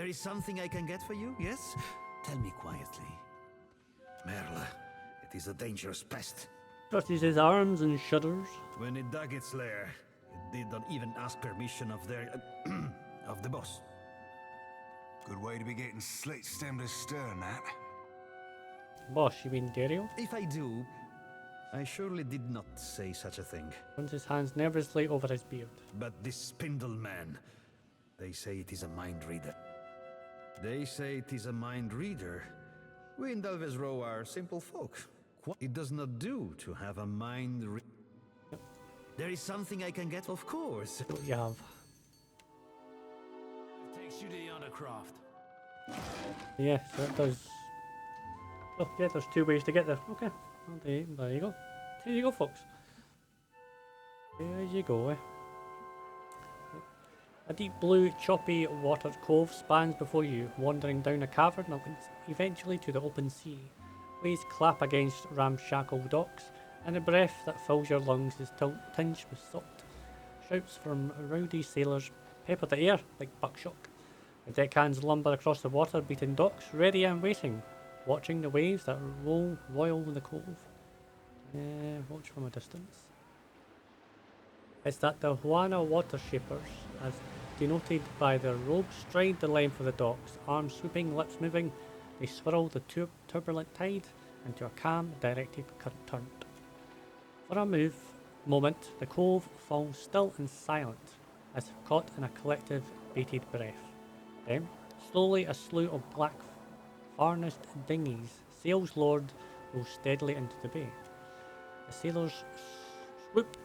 There is something I can get for you, yes? Tell me quietly. Merle, it is a dangerous pest. Stretches his arms and shudders. When it dug its lair, it did not even ask permission of their... of the boss. Good way to be getting slit stemmed astern, that. Boss, you mean Dario? If I do, I surely did not say such a thing. Runs his hands nervously over his beard. But this spindle man, they say it is a mind reader. They say it is a mind reader. We in Delves Row are simple folk. It does not do to have a mind Yep. There is something I can get, of course. What you have? It takes you to the other craft. Yeah, so it does. Oh, yeah, there's 2 ways to get there. Okay. Well, there you go. There you go, folks. There you go, eh? A deep blue, choppy watered cove spans before you, wandering down a cavern and eventually to the open sea. Waves clap against ramshackle docks, and the breath that fills your lungs is tinged with salt. Shouts from rowdy sailors pepper the air like buckshot. The deckhands lumber across the water-beaten docks, ready and waiting, watching the waves that roil the cove. Watch from a distance. It's that the Huana water shapers, as denoted by their robes, stride the length of the docks, arms sweeping, lips moving. They swirl the turbulent tide into a calm, directed current. For a moment, the cove falls still and silent, as if caught in a collective, bated breath. Then, slowly, a slew of black, varnished dinghies, sails lowered, roll steadily into the bay. The sailors swoop,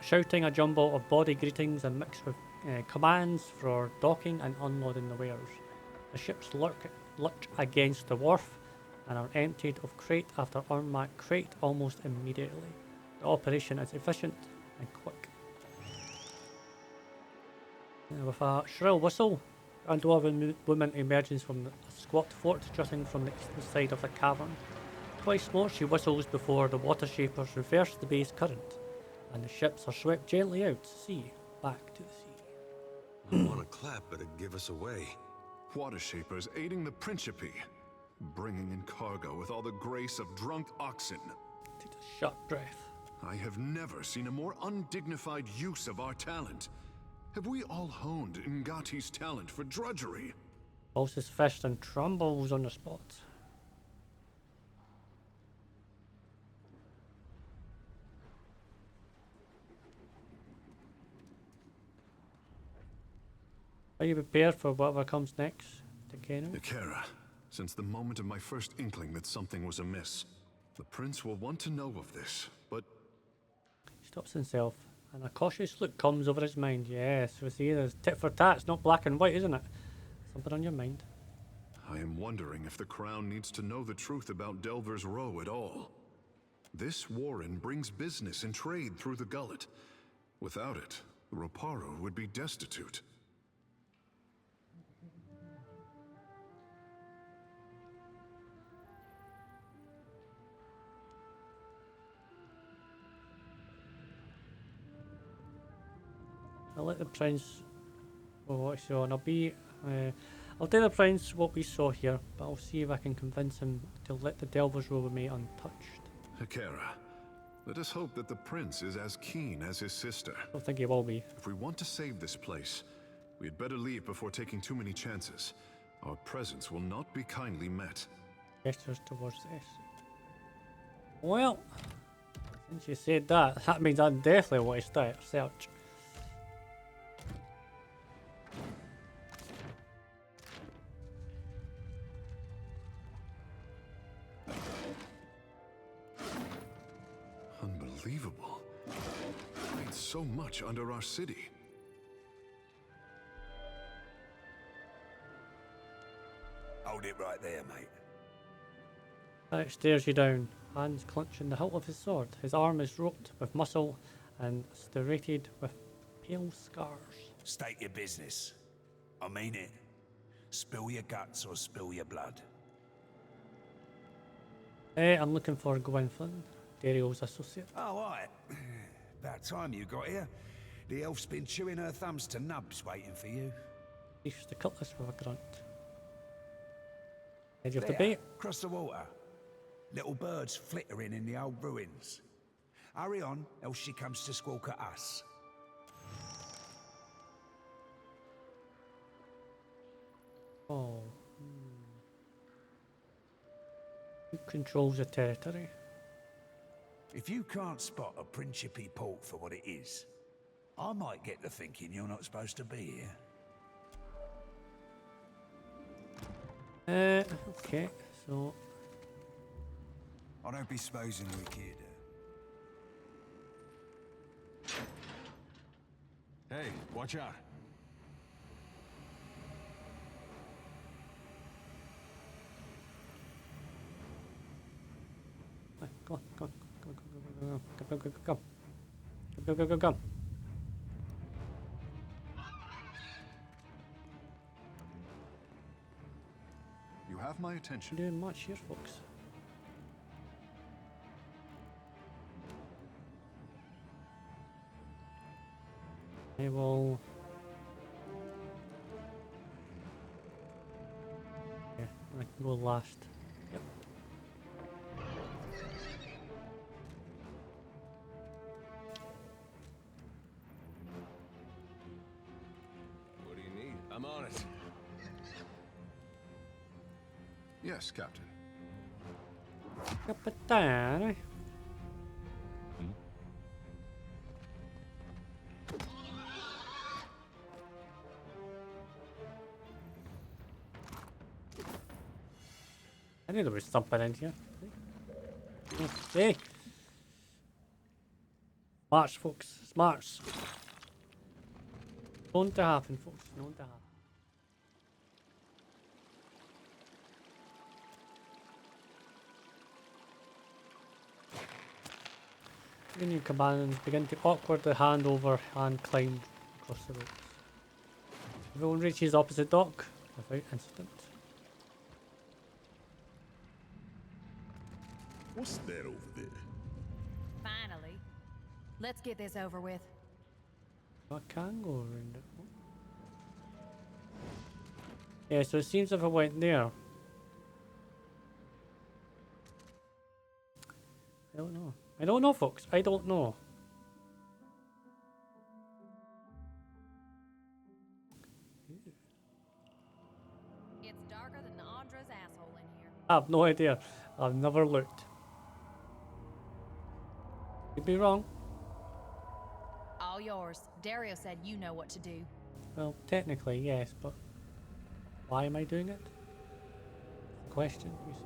shouting a jumble of body greetings and mixed with commands for docking and unloading the wares. The ships lurch against the wharf and are emptied of crate after unmarked crate almost immediately. The operation is efficient and quick. With a shrill whistle, a dwarven woman emerges from a squat fort jutting from the eastern side of the cavern. Twice more she whistles before the water shapers reverse the bay's current, and the ships are swept gently out to sea, back to the sea. I want to clap, but it'd give us away. Water shapers aiding the Principe, bringing in cargo with all the grace of drunk oxen. Takes a sharp breath. I have never seen a more undignified use of our talent. Have we all honed Ngati's talent for drudgery? Pulls his fist and trembles on the spot. Are you prepared for whatever comes next, Takeno? Eora, since the moment of my first inkling that something was amiss, the prince will want to know of this, but... He stops himself, and a cautious look comes over his mind. Yes, we see there's tit for tat. It's not black and white, isn't it? Something on your mind. I am wondering if the crown needs to know the truth about Delvers Row at all. This warren brings business and trade through the gullet. Without it, the Roparo would be destitute. I'll let the prince what he saw, and I'll tell the prince what we saw here, but I'll see if I can convince him to let the Delvers Row remain untouched. Eora, let us hope that the prince is as keen as his sister. I don't think he will be. If we want to save this place, we had better leave before taking too many chances. Our presence will not be kindly met. Gestures towards this. Well, since you said that, that means I definitely want to start a search. Unbelievable. Made so much under our city. Hold it right there, mate. It stares you down, hands clenching the hilt of his sword. His arm is roped with muscle and serrated with pale scars. State your business. I mean it. Spill your guts or spill your blood. I'm looking for Gwenfin, Dario's associate. Oh, right. About time you got here. The elf's been chewing her thumbs to nubs waiting for you. Leaves the cutlass with a grunt. Edge of the There, bay. across the water. Little birds flittering in the old ruins. Hurry on, else she comes to squawk at us. Oh. Who controls the territory? If you can't spot a Principe port for what it is, I might get to thinking you're not supposed to be here. Okay, so I don't be supposing we kid. Hey, watch out. come on, come on, come on, come on, come on, come on, come on, come on, come on, come on. You have my attention. Doing much here, folks. I will. Yeah, I can go last. Yep. What do you need? I'm on it. Yes, Captain. Capitano. I knew there was something in here. Hey! Smarts, folks. Smarts. Known to happen, folks. Known to happen. The new companions begin to awkwardly hand over and climb across the ropes. Everyone reaches the opposite dock without incident. What's that over there? Finally. Let's get this over with. I can go around it. Yeah, so it seems if I went there. I don't know. I don't know, folks. I don't know. It's darker than Andra's asshole in here. I have no idea. I've never looked. Could be wrong. All yours. Dario said you know what to do. Well, technically, yes, but why am I doing it? Question, you see.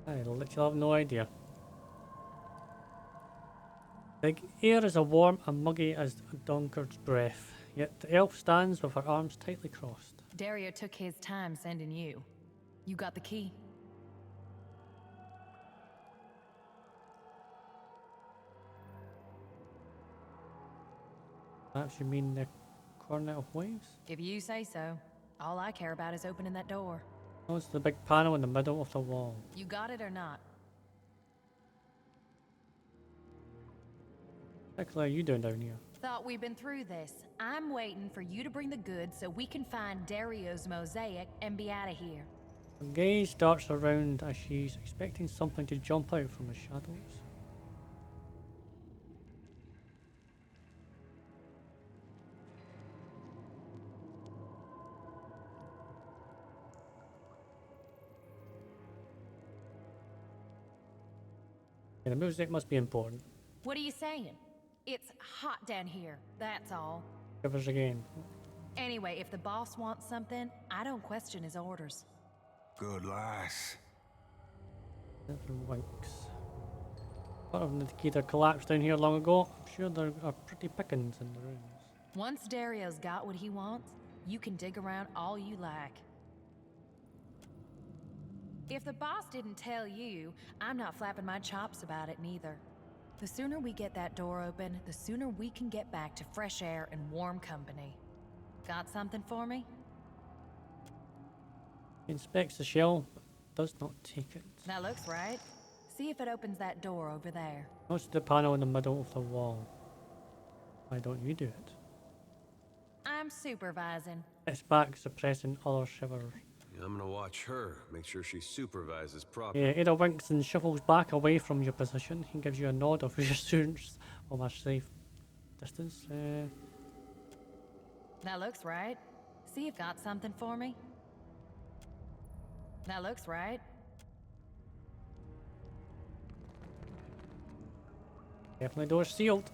I literally have no idea. The air is as warm and muggy as a drunkard's breath, yet the elf stands with her arms tightly crossed. Dario took his time sending you. You got the key. Perhaps you mean the Cornet of Waves? If you say so. All I care about is opening that door. Oh, it's the big panel in the middle of the wall. You got it or not? What the heck are you doing down here? Thought we'd been through this. I'm waiting for you to bring the goods so we can find Dario's mosaic and be out of here. Her gaze darts around as she's expecting something to jump out from the shadows. Yeah, the music must be important. What are you saying? It's hot down here, that's all. Give us again. Anyway, if the boss wants something, I don't question his orders. Good lass. Little winks. Part of the Nikita collapsed down here long ago. I'm sure there are pretty pickings in the rooms. Once Dario's got what he wants, you can dig around all you like. If the boss didn't tell you, I'm not flapping my chops about it neither. The sooner we get that door open, the sooner we can get back to fresh air and warm company. Got something for me? He inspects the shell, but does not take it. That looks right. See if it opens that door over there. What's the panel in the middle of the wall? Why don't you do it? I'm supervising. It's back suppressing other shivers. I'm gonna watch her, make sure she supervises properly. Yeah, Ada winks and shuffles back away from your position. He gives you a nod of reassurance from a safe distance. That looks right. See if got something for me. That looks right. Definitely door sealed.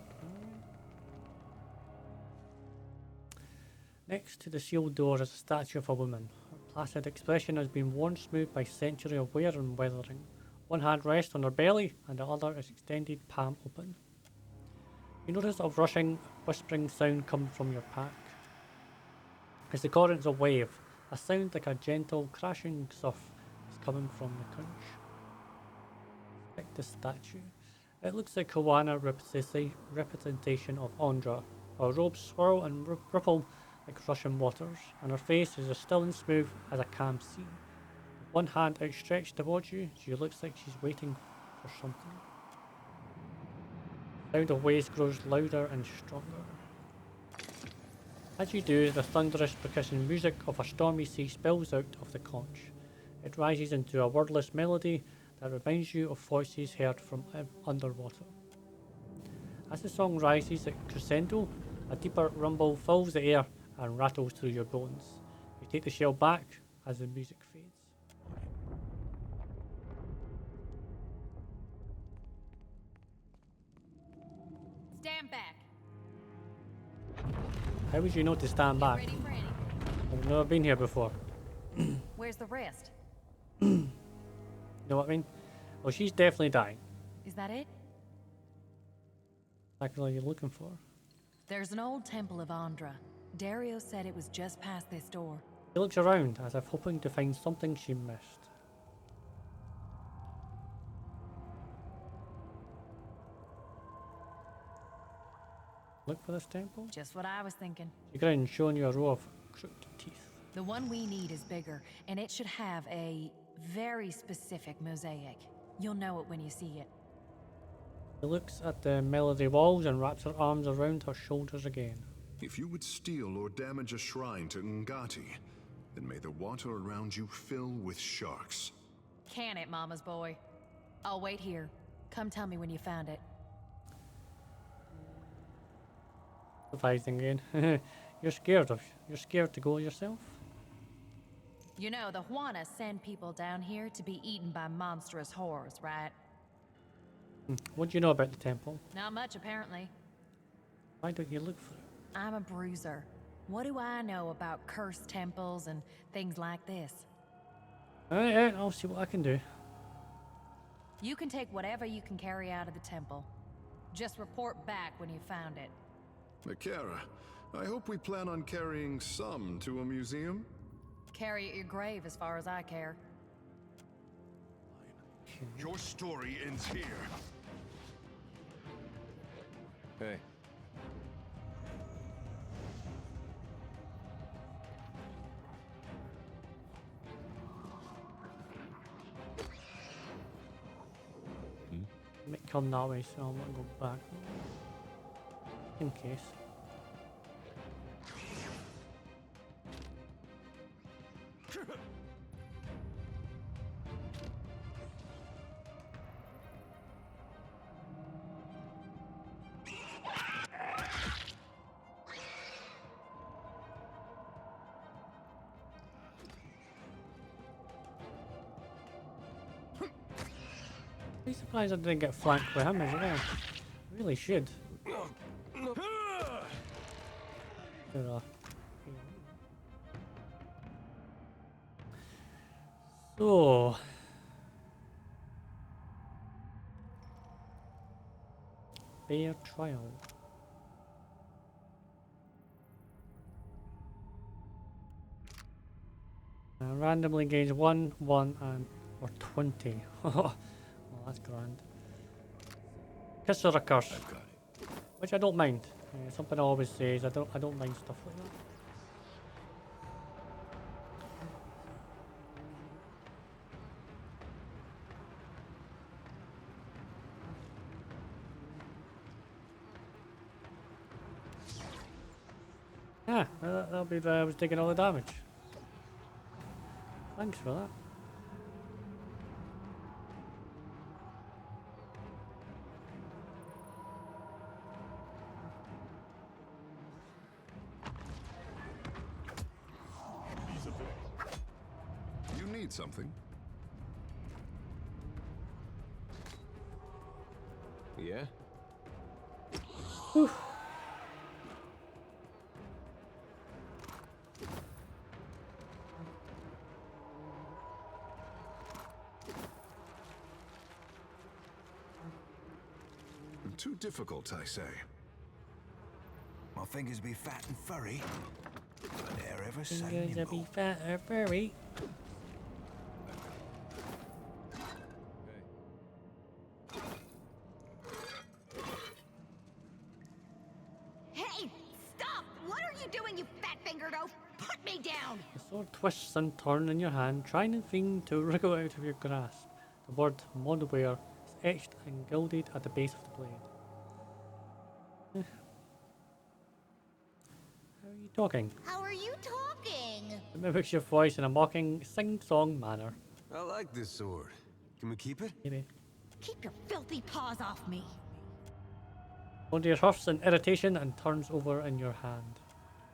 Next to the sealed door is a statue of a woman. Her placid expression has been worn smooth by century of wear and weathering. One hand rests on her belly, and the other is extended, palm open. You notice a rushing, whispering sound come from your pack. As the currents of wave, a sound like a gentle, crashing surf is coming from the conch. Like the statue. It looks like Kawana representation of Ondra. Her robes swirl and ripple like rushing waters, and her face is as still and smooth as a calm sea. With one hand outstretched towards you, she looks like she's waiting for something. The sound of waves grows louder and stronger. As you do, the thunderous percussion music of a stormy sea spills out of the conch. It rises into a wordless melody that reminds you of voices heard from underwater. As the song rises at crescendo, a deeper rumble fills the air and rattles through your bones. You take the shell back as the music fades. Stand back. How would you know to stand back? Ready for any. I've never been here before. Where's the rest? You know what I mean? Well, she's definitely dying. Is that it? Exactly what you're looking for. There's an old temple of Andra. Dario said it was just past this door. She looks around as if hoping to find something she missed. Look for this temple? Just what I was thinking. She grins, showing you a row of crooked teeth. The one we need is bigger, and it should have a very specific mosaic. You'll know it when you see it. She looks at the melody walls and wraps her arms around her shoulders again. If you would steal or damage a shrine to Ngati, then may the water around you fill with sharks. Can it, Mama's boy? I'll wait here. Come tell me when you found it. Advising again. You're scared to go yourself? You know, the Juana send people down here to be eaten by monstrous horrors, right? What do you know about the temple? Not much, apparently. Why don't you look for it? I'm a bruiser. What do I know about cursed temples and things like this? Alright, I'll see what I can do. You can take whatever you can carry out of the temple. Just report back when you found it. Nakara, I hope we plan on carrying some to a museum. Carry at your grave as far as I care. Your story ends here. Hey. It might come that way, so I'm gonna go back. In case. I'm surprised I didn't get flanked with him as well. I really should. So fair trial. Randomly engage 1, 1, and or 20. Well, that's grand. Kiss or a curse, which I don't mind. Something I always say is I don't mind stuff like that. Yeah, that'll be why I was taking all the damage. Thanks for that. You need something? Yeah? Too difficult, I say. My fingers be fat and furry, but they're ever so Fingers will be nimble. fat or furry. Hey, stop! What are you doing, you fat-fingered oaf? Put me down! The sword twists and turns in your hand, trying in vain to wriggle out of your grasp. The word Modware is etched and gilded at the base of the blade. How are you talking? How are you talking? It mimics your voice in a mocking, sing-song manner. I like this sword. Can we keep it? Maybe. Keep your filthy paws off me. Only huffs in irritation and turns over in your hand.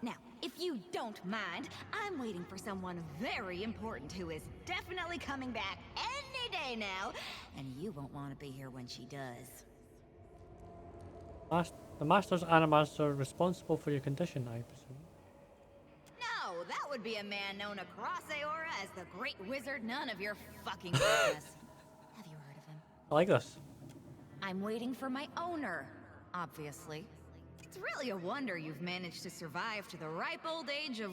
Now, if you don't mind, I'm waiting for someone very important who is definitely coming back any day now, and you won't want to be here when she does. The Master's Animaster responsible for your condition, I presume. No, that would be a man known across Eora as the Great Wizard. None of your fucking business. Have you heard of him? I like this. I'm waiting for my owner, obviously. It's really a wonder you've managed to survive to the ripe old age of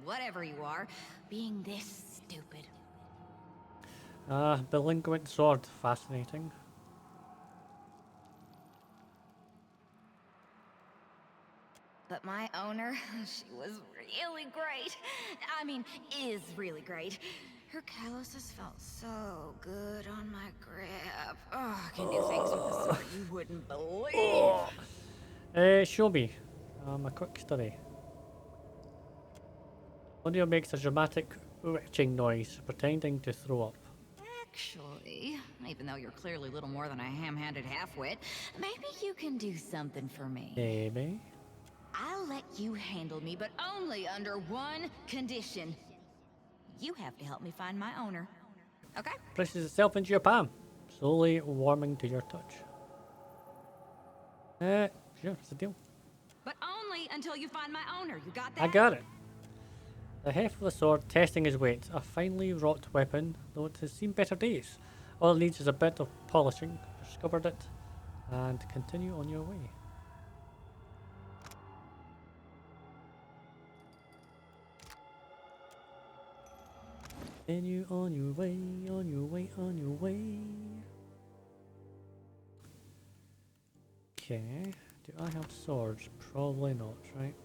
whatever you are, being this stupid. Delinquent sword. Fascinating. But my owner, she was really great. I mean, is really great. Her calluses felt so good on my grip. Oh, I can do things with the sword you wouldn't believe. Show me. A quick study. Audio makes a dramatic retching noise, pretending to throw up. Actually, even though you're clearly little more than a ham-handed half-wit, maybe you can do something for me. Maybe. I'll let you handle me, but only under one condition. You have to help me find my owner. Okay? Presses itself into your palm, slowly warming to your touch. Sure, it's a deal. But only until you find my owner. You got that? I got it. The heft of the sword testing his weight, a finely wrought weapon, though it has seen better days. All it needs is a bit of polishing. Discovered it, and continue on your way. Continue on your way, on your way, on your way. Okay, do I have swords? Probably not, right?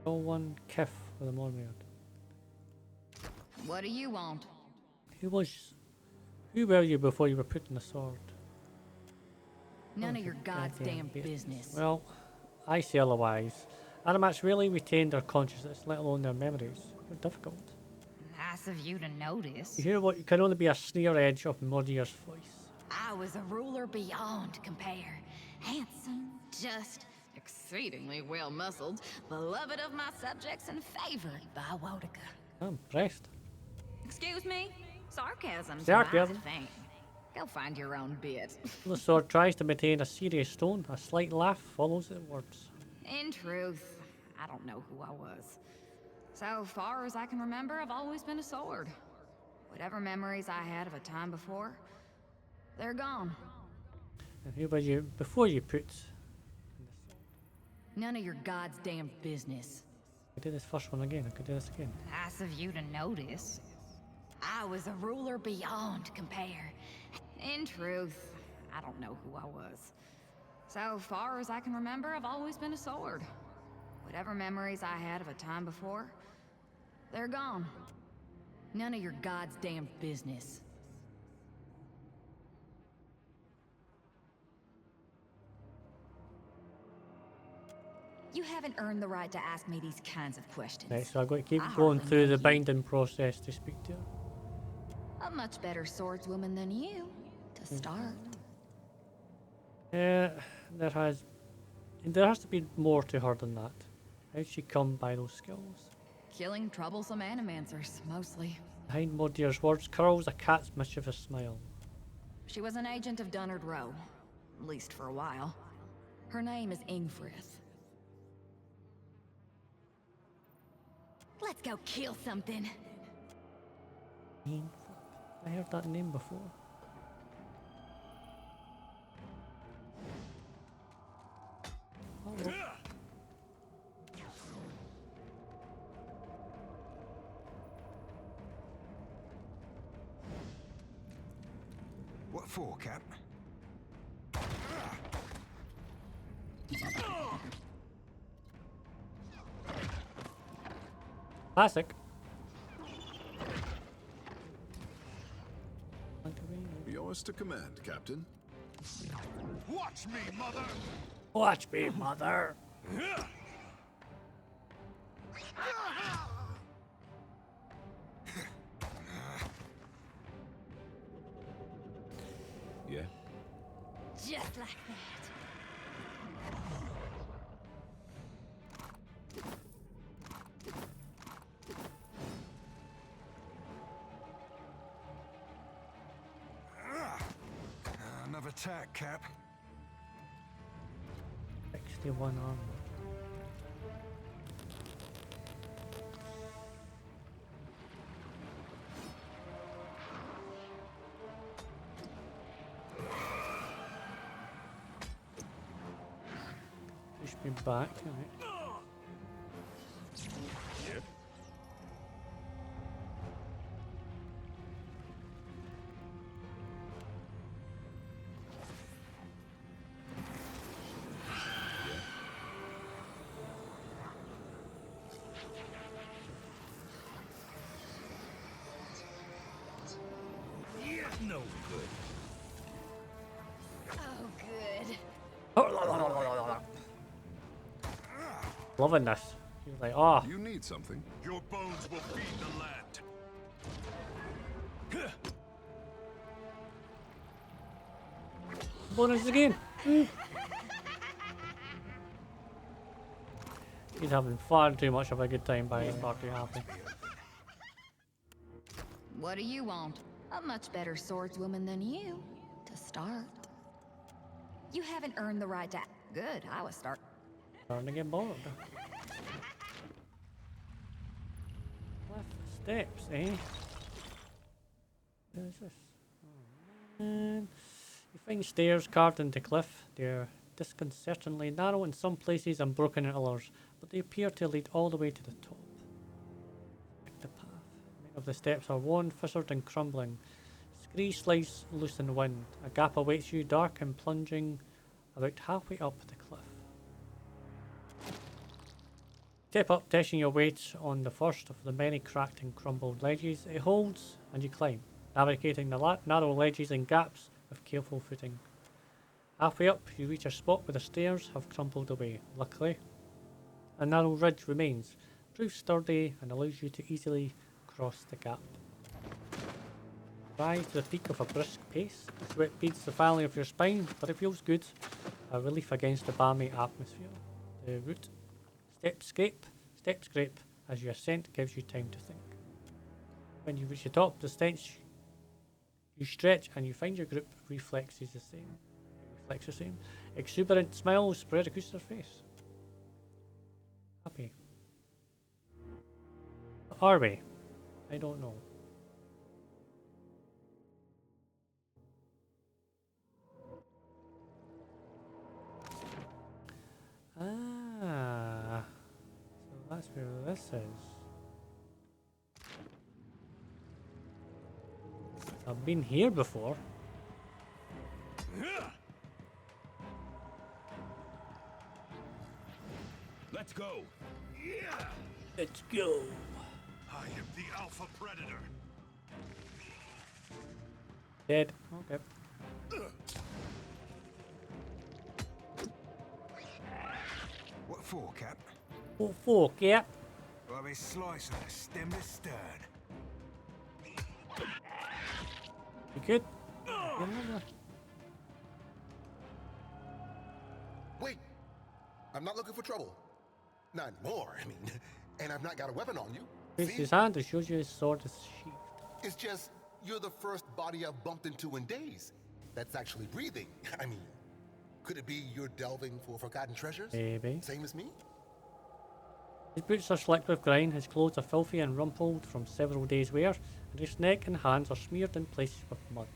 Roll one kiff with a Mormyard. What do you want? Who were you before you were put in the sword? None of your goddamn business. Well, I say otherwise. Animats really retain their consciousness, let alone their memories. They're difficult. Nice of you to notice. You hear what can only be a sneer edge of Mordier's voice. I was a ruler beyond compare. Handsome, just, exceedingly well-muscled, beloved of my subjects and favored by Wotica. I'm impressed. Excuse me? Sarcasm's Sarcasm. my thing. Go find your own bit. The sword tries to maintain a serious tone. A slight laugh follows the words. In truth, I don't know who I was. So far as I can remember, I've always been a sword. Whatever memories I had of a time before, they're gone. And who were you before you put in the sword? None of your god's damn business. I could do this first one again. I could do this again. Nice of you to notice. I was a ruler beyond compare. In truth, I don't know who I was. So far as I can remember, I've always been a sword. Whatever memories I had of a time before, they're gone. None of your god's damn business. You haven't earned the right to ask me these kinds of questions. Right, so I've got to keep I going hardly through know the you. binding process to speak to her. A much better swordswoman than you, to start. Yeah, there has to be more to her than that. How'd she come by those skills? Killing troublesome animancers, mostly. Behind Modier's words curls a cat's mischievous smile. She was an agent of Dunnard Row, at least for a while. Her name is Ingfrith. Let's go kill something. I heard that name before. Oh, What for, Cap? classic. Yours to command, Captain. Watch me, mother! Watch me, mother. Yeah? Just like that. Another tack, Cap. 61 armor. Push me back, alright. No good. Oh, good. Loving this. He's like, oh, You need something. Your bones will feed the land. bonus again. He's having far too much of a good time by far too happy. What do you want? A much better swordswoman than you, to start. You haven't earned the right to... Good, I was start... Starting to get bored. Left steps, eh? What is this? Oh, man. You find stairs carved into cliff. They're disconcertingly narrow in some places and broken in others, but they appear to lead all the way to the top. Pick the path. Many of the steps are worn, fissured and crumbling. Scree slides loose in the wind. A gap awaits you, dark and plunging, about halfway up the cliff. Step up, testing your weight on the first of the many cracked and crumbled ledges. It holds, and you climb, navigating the narrow ledges and gaps with careful footing. Halfway up, you reach a spot where the stairs have crumbled away. Luckily, a narrow ridge remains, proves sturdy and allows you to easily cross the gap. Rise to the peak of a brisk pace. The sweat beads the valley of your spine, but it feels good. A relief against the balmy atmosphere. The route, step scrape as you ascent gives you time to think. When you reach the top, the stench, you stretch and you find your group reflexes the same. Exuberant smiles spread across their face. Happy. Are we? I don't know. Ah, so that's where this is. I've been here before. Let's go. Yeah! Let's go. I am the Alpha Predator. Dead. Okay. What for, Cap? What for, Cap? We'll have a slice of stem to stern. You good? Yeah, Wait! I'm not looking for trouble. Not anymore, I mean. And I've not got a weapon on you. Takes See? his hand and shows you his sword is sheathed. It's just, you're the first body I've bumped into in days that's actually breathing. I mean, could it be you're delving for forgotten treasures? Maybe. Same as me? His boots are slick with grime, his clothes are filthy and rumpled from several days' wear, and his neck and hands are smeared in places with mud.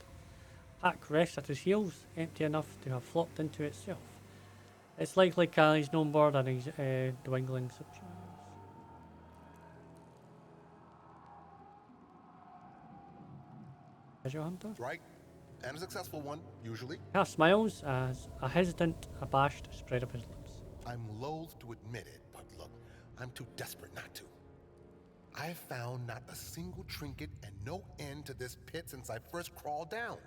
Pack rests at his heels, empty enough to have flopped into itself. It's likely Callie's no more than his dwindling supplies. Treasure hunter? Right. And a successful one, usually. Half smiles as a hesitant, abashed spread of his lips. I'm loath to admit it, but look, I'm too desperate not to. I've found not a single trinket and no end to this pit since I first crawled down.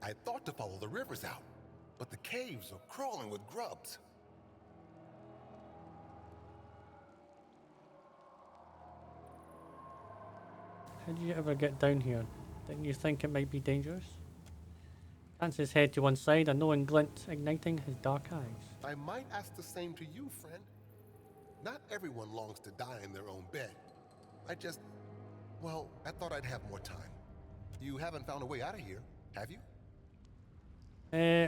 I thought to follow the rivers out, but the caves are crawling with grubs. How did you ever get down here? Didn't you think it might be dangerous? Cants his head to one side, a knowing glint igniting his dark eyes. I might ask the same to you, friend. Not everyone longs to die in their own bed. Well, I thought I'd have more time. You haven't found a way out of here, have you?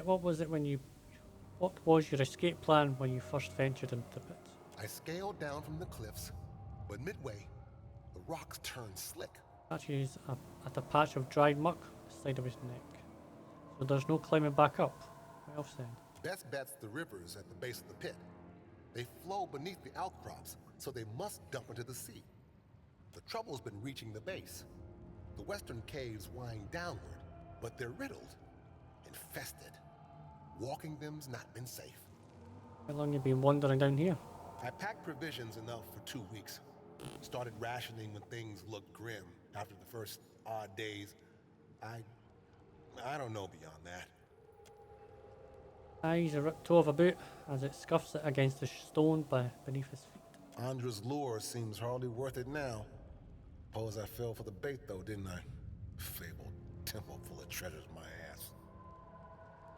What was your escape plan when you first ventured into the pit? I scaled down from the cliffs, but midway, the rocks turned slick. Catches at a patch of dried muck at the side of his neck. So there's no climbing back up. What else then? Best bet's the rivers at the base of the pit. They flow beneath the outcrops, so they must dump into the sea. The trouble's been reaching the base. The western caves wind downward, but they're riddled, infested. Walking them's not been safe. How long you been wandering down here? I packed provisions enough for 2 weeks. Started rationing when things looked grim after the first odd days. I don't know beyond that. Eyes a ripped toe of a boot as it scuffs it against the stone beneath his feet. Andra's lure seems hardly worth it now. Suppose I fell for the bait though, didn't I? Fabled temple full of treasures, my ass.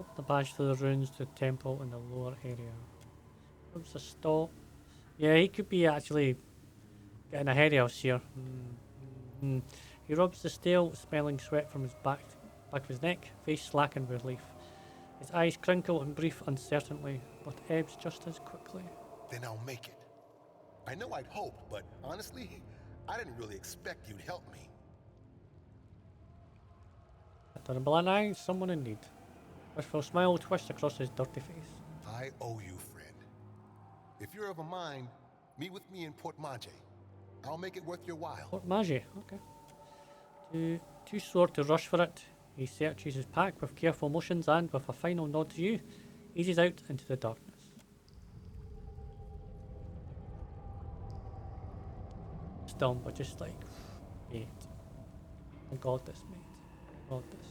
Up the badge through the ruins to the temple in the lower area. Rubs a stall. Yeah, he could be actually getting ahead of us here. He rubs the stale, smelling sweat from his back of his neck, face slackened with relief. His eyes crinkle and breathe uncertainly, but ebbs just as quickly. Then I'll make it. I know I'd hoped, but honestly, I didn't really expect you'd help me. After a blind eye, someone in need. Wistful smile twists across his dirty face. I owe you, friend. If you're of a mind, meet with me in Port Maje. I'll make it worth your while. Port Maje, okay. Too sore to rush for it, he searches his pack with careful motions and, with a final nod to you, eases out into the darkness. Dumb, but just like, mate. I got this, mate. I got this.